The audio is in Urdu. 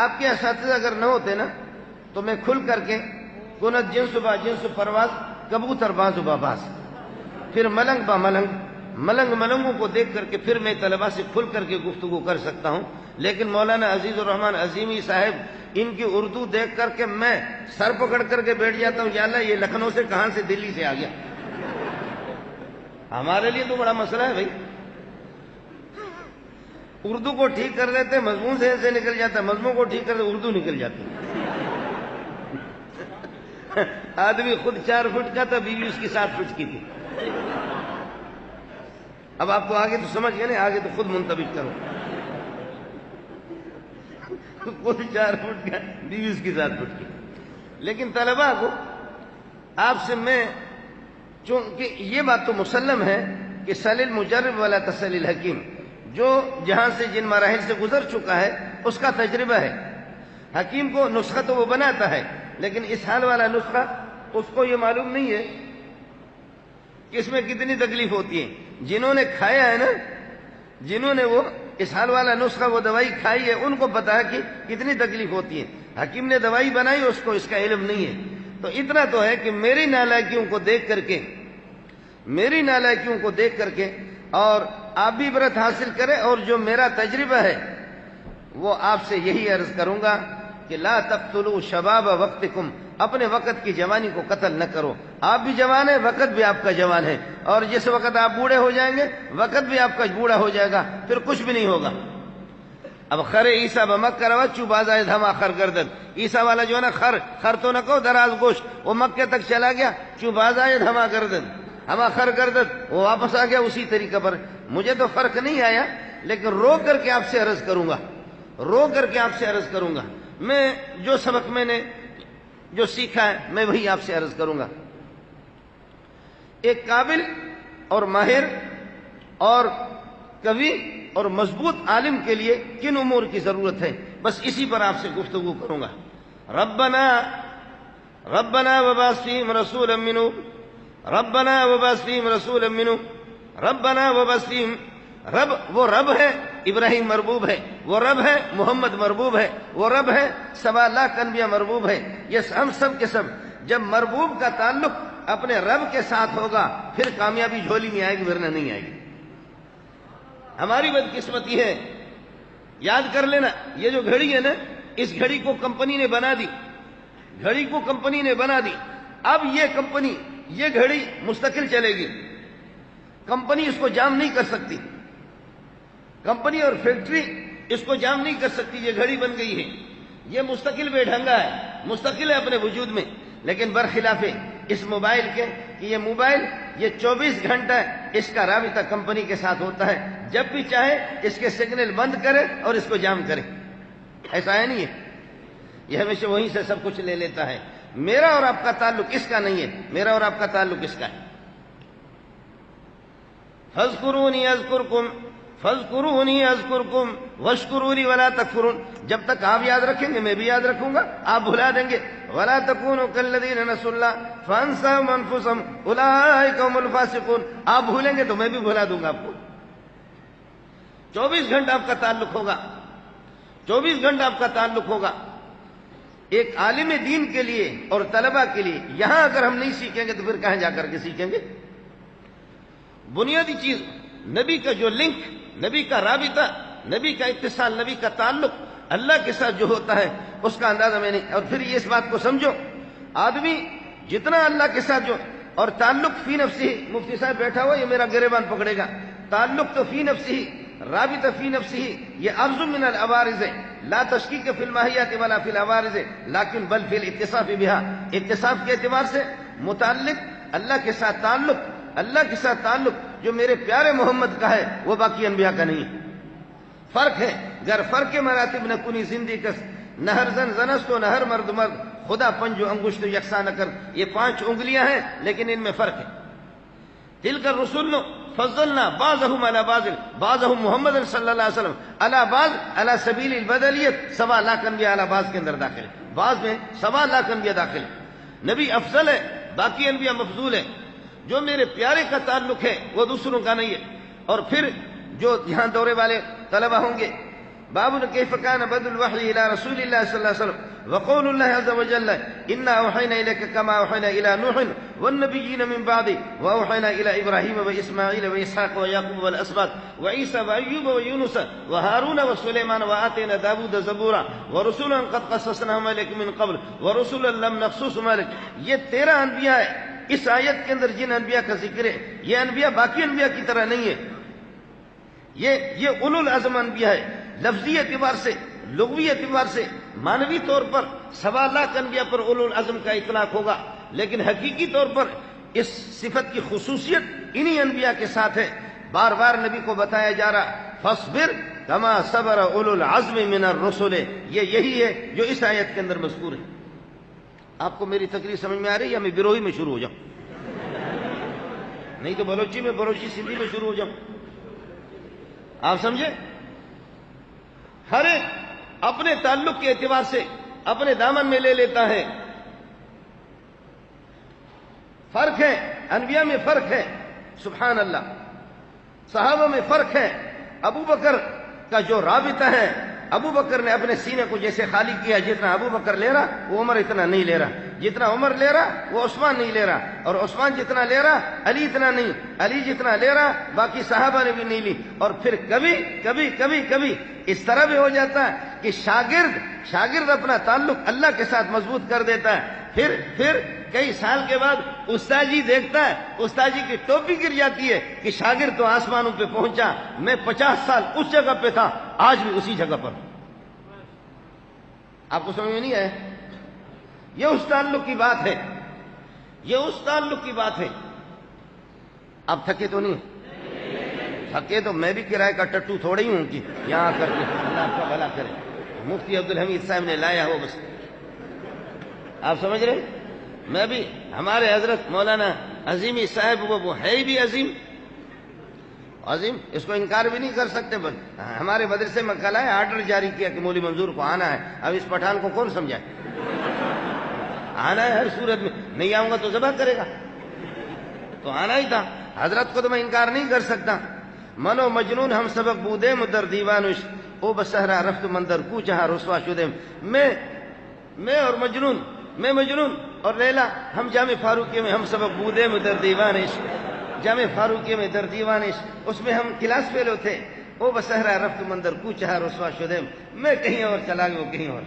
آپ کے اساتذہ اگر نہ ہوتے نا تو میں کھل کر کے کنت جنس با جنس پرواز کبوتر باز با باز، پھر ملنگ با ملنگ، ملنگوں کو دیکھ کر کے پھر میں طلباء سے کھل کر کے گفتگو کر سکتا ہوں. لیکن مولانا عزیز الرحمان عظیمی صاحب ان کی اردو دیکھ کر کے میں سر پکڑ کر کے بیٹھ جاتا ہوں، یا اللہ یہ لکھنؤ سے کہاں سے دلی سے آ گیا. ہمارے لیے تو بڑا مسئلہ ہے بھائی. اردو کو ٹھیک کر لیتے مضمون سے ایسے نکل جاتا ہے، مضمون کو ٹھیک کر دیتے اردو نکل جاتی ہے. آدمی خود 4 فٹ کا تھا، بیوی اس کی 7 فٹ کی تھی. اب آپ کو آگے تو سمجھ گئے نا، آگے تو خود منتبہ کرو. خود 4 فٹ کا، بیوی اس کی 7 فٹ کی. لیکن طلباء کو آپ سے میں، چونکہ یہ بات تو مسلم ہے کہ سل المجرب ولا تسل الحکیم، جو جہاں سے جن مراحل سے گزر چکا ہے اس کا تجربہ ہے. حکیم کو نسخہ تو وہ بناتا ہے، لیکن اس حال والا نسخہ اس کو یہ معلوم نہیں ہے کہ اس میں کتنی تکلیف ہوتی ہے. جنہوں نے کھایا ہے نا، جنہوں نے وہ اس حال والا نسخہ وہ دوائی کھائی ہے، ان کو پتا ہے کہ کتنی تکلیف ہوتی ہے. حکیم نے دوائی بنائی، اس کو اس کا علم نہیں ہے. تو اتنا تو ہے کہ میری نالائکیوں کو دیکھ کر کے اور آپ بھی عبرت حاصل کریں. اور جو میرا تجربہ ہے وہ آپ سے یہی عرض کروں گا کہ لا تقتلوا شباب وقتکم، اپنے وقت کی جوانی کو قتل نہ کرو. آپ بھی جوان ہیں، وقت بھی آپ کا جوان ہے، اور جس وقت آپ بوڑھے ہو جائیں گے وقت بھی آپ کا بوڑھا ہو جائے گا، پھر کچھ بھی نہیں ہوگا. اب خر عیسیٰ بمکہ روا چو بازائے دھما خر گردد. عیسیٰ والا جو ہے نا، خر تو نہ کہو دراز گوش، وہ مکے تک چلا گیا، چو بازائے دھما گردد، ہما خر گردد، وہ واپس آ گیا اسی طریقے پر. مجھے تو فرق نہیں آیا، لیکن رو کر کے آپ سے عرض کروں گا، میں جو سبق میں نے جو سیکھا ہے میں وہی آپ سے عرض کروں گا. ایک قابل اور ماہر اور کوی اور مضبوط عالم کے لیے کن امور کی ضرورت ہے، بس اسی پر آپ سے گفتگو کروں گا. ربنا وبعث فیہم رسولا منہم، ربنا وبعث فیہم رسولا منہم، ربنا وبعث فیہم. رب وہ رب ہے ابراہیم مربوب ہے، وہ رب ہے محمد مربوب ہے، وہ رب ہے 1.25 لاکھ انبیاء مربوب ہے. یہ ہم سب کے سب جب مربوب کا تعلق اپنے رب کے ساتھ ہوگا پھر کامیابی جھولی میں آئے گی، ورنہ نہیں آئے گی. ہماری بدقسمتی ہے، یاد کر لینا، یہ جو گھڑی ہے نا، اس گھڑی کو کمپنی نے بنا دی. اب یہ گھڑی مستقل چلے گی، کمپنی اس کو جام نہیں کر سکتی، کمپنی اور فیکٹری اس کو جام نہیں کر سکتی. یہ گھڑی بن گئی ہے، یہ مستقل بے ڈھنگا ہے، مستقل ہے اپنے وجود میں. لیکن برخلاف اس موبائل کے کہ یہ موبائل یہ 24 گھنٹہ اس کا رابطہ کمپنی کے ساتھ ہوتا ہے، جب بھی چاہے اس کے سگنل بند کرے اور اس کو جام کرے. ایسا ہے نہیں ہے، یہ ہمیشہ وہیں سے سب کچھ لے لیتا ہے. میرا اور آپ کا تعلق اس کا نہیں ہے، میرا اور آپ کا تعلق اس کا ہے. فاذکرونی اذکرکم واشکرونی ولا تکفرون. جب تک آپ یاد رکھیں گے میں بھی یاد رکھوں گا، آپ بھلا دیں گے. ولا تکونوا کالذین نسوا اللہ فانساهم انفسهم اولئک هم الفاسقون. آپ بھولیں گے تو میں بھی بھلا دوں گا آپ کو. 24 گھنٹہ آپ کا تعلق ہوگا، 24 گھنٹہ آپ کا تعلق ہوگا. ایک عالم دین کے لیے اور طلباء کے لیے یہاں اگر ہم نہیں سیکھیں گے تو پھر کہاں جا کر کے سیکھیں گے؟ بنیادی چیز نبی کا جو لنک، نبی کا رابطہ، نبی کا اتصال، نبی کا تعلق اللہ کے ساتھ جو ہوتا ہے اس کا اندازہ میں نہیں. اور پھر یہ اس بات کو سمجھو، آدمی جتنا اللہ کے ساتھ جو اور تعلق فی نفسی، مفتی صاحب بیٹھا ہوا یہ میرا گریبان پکڑے گا، تعلق تو فی نفسی، رابطہ فی نفسی، یہ ارض من العوارض ہے. لا تشکیک فی الماہیات ولا فی العوارض لیکن بل فی الاتصاف بہا. اتصاف کے اعتبار سے متعلق اللہ کے ساتھ تعلق، اللہ کے ساتھ تعلق جو میرے پیارے محمد کا ہے وہ باقی انبیاء کا نہیں ہے. فرق ہے. گر فرق مراتب نہ کنی زندگی کس، نہر زن زنست و نہر مرد مرد، خدا پنجو انگشت یکساں نہ کر. یہ 5 انگلیاں ہیں لیکن ان میں فرق ہے. تلک الرسل فضلنا بعضهم على بعض، بعضهم محمد صلی اللہ علیہ وسلم على بعض على سبیل البدلیت. 1.25 لاکھ انبیاء على بعض کے اندر داخل ہے، بعض میں 1.25 لاکھ انبیاء داخل ہے. نبی افضل ہے، باقی انبیاء مفضول ہے. جو میرے پیارے کا تعلق ہے وہ دوسروں کا نہیں ہے. اور پھر جو یہاں دورے والے طلبہ ہوں گے باب كيف كان بدء الوحي إلى رسول الله صلى الله عليه وسلم وقول الله عز وجل إنا أوحينا إليك كما أوحينا إلى نوح والنبيين من بعده وأوحينا إلى إبراهيم وإسماعيل وإسحاق ويعقوب والأسباط وعيسى وأيوب ويونس وهارون وسليمان وآتينا داود زبورا ورسولا قد قصصناهم عليك من قبل ورسولا لم نقصصهم عليك. یہ 13 انبیاء ہے. اس آیت کے اندر جن انبیاء کا ذکر ہے یہ انبیاء باقی انبیاء کی طرح نہیں ہے. یہ اولو العزم انبیاء ہے. لفظی اعتبار سے، لغوی اعتبار سے، معنوی طور پر 1.25 لاکھ انبیاء پر اولو العزم کا اطلاق ہوگا، لیکن حقیقی طور پر اس صفت کی خصوصیت انہی انبیاء کے ساتھ ہے. بار بار نبی کو بتایا جا رہا فاصبر کما صبر اولو العزم من الرسل. یہ یہی ہے جو اس آیت کے اندر مذکور ہے. آپ کو میری تقریر سمجھ میں آ رہی ہے یا میں بیروہی میں شروع ہو جاؤں؟ نہیں تو بلوچی میں، بلوچی سندھی میں شروع ہو جاؤں. آپ سمجھے؟ ہر ایک اپنے تعلق کے اعتبار سے اپنے دامن میں لے لیتا ہے. فرق ہے، انبیاء میں فرق ہے. سبحان اللہ. صحابہ میں فرق ہے. ابو بکر کا جو رابطہ ہے، ابو بکر نے اپنے سینے کو جیسے خالی کیا، جتنا ابو بکر لے رہا وہ عمر اتنا نہیں لے رہا، جتنا عمر لے رہا وہ عثمان نہیں لے رہا، اور عثمان جتنا لے رہا علی اتنا نہیں، علی جتنا لے رہا باقی صحابہ نے بھی نہیں لی. اور پھر کبھی کبھی کبھی کبھی اس طرح بھی ہو جاتا ہے کہ شاگرد اپنا تعلق اللہ کے ساتھ مضبوط کر دیتا ہے. پھر کئی سال کے بعد استاد جی دیکھتا ہے، استاد جی کی ٹوپی گر جاتی ہے کہ شاگرد تو آسمانوں پہ پہنچا، میں 50 سال اس جگہ پہ تھا، آج بھی اسی جگہ پر. آپ کو سمجھ میں نہیں آیا؟ یہ اس تعلق کی بات ہے، یہ اس تعلق کی بات ہے. آپ تھکے تو نہیں؟ تھکے تو میں بھی کرائے کا ٹٹو تھوڑا ہی ہوں کہ یہاں کر کے اللہ آپ کا بھلا کرے. مفتی عبدالحمید صاحب نے لایا ہو بس. آپ سمجھ رہے؟ میں بھی ہمارے حضرت مولانا عظیمی صاحب وہ ہے ہی بھی عظیم، اس کو انکار بھی نہیں کر سکتے. بس ہمارے مدرسے میں کل ہے آرڈر جاری کیا کہ مولوی منظور کو آنا ہے. اب اس پٹھان کو کون سمجھائے؟ آنا ہے ہر صورت میں. نہیں آؤں گا تو ذبح کرے گا. تو آنا ہی تھا. حضرت کو تو میں انکار نہیں کر سکتا. منو مجنون ہم سبق بودے مدر دیوانش او بسہرا رفت مندر کو چہا رسوا شدے. میں اور مجنون اور لیلا ہم جامع فاروقیہ میں ہم سبق بودے مدر دیوانش، جامع فاروقیہ میں در دیوانش، اس میں ہم کلاس فیلو تھے. او بسہرا رفت مندر کو چہا رسوا شدے. میں کہیں اور چلا گیا، وہ کہیں اور.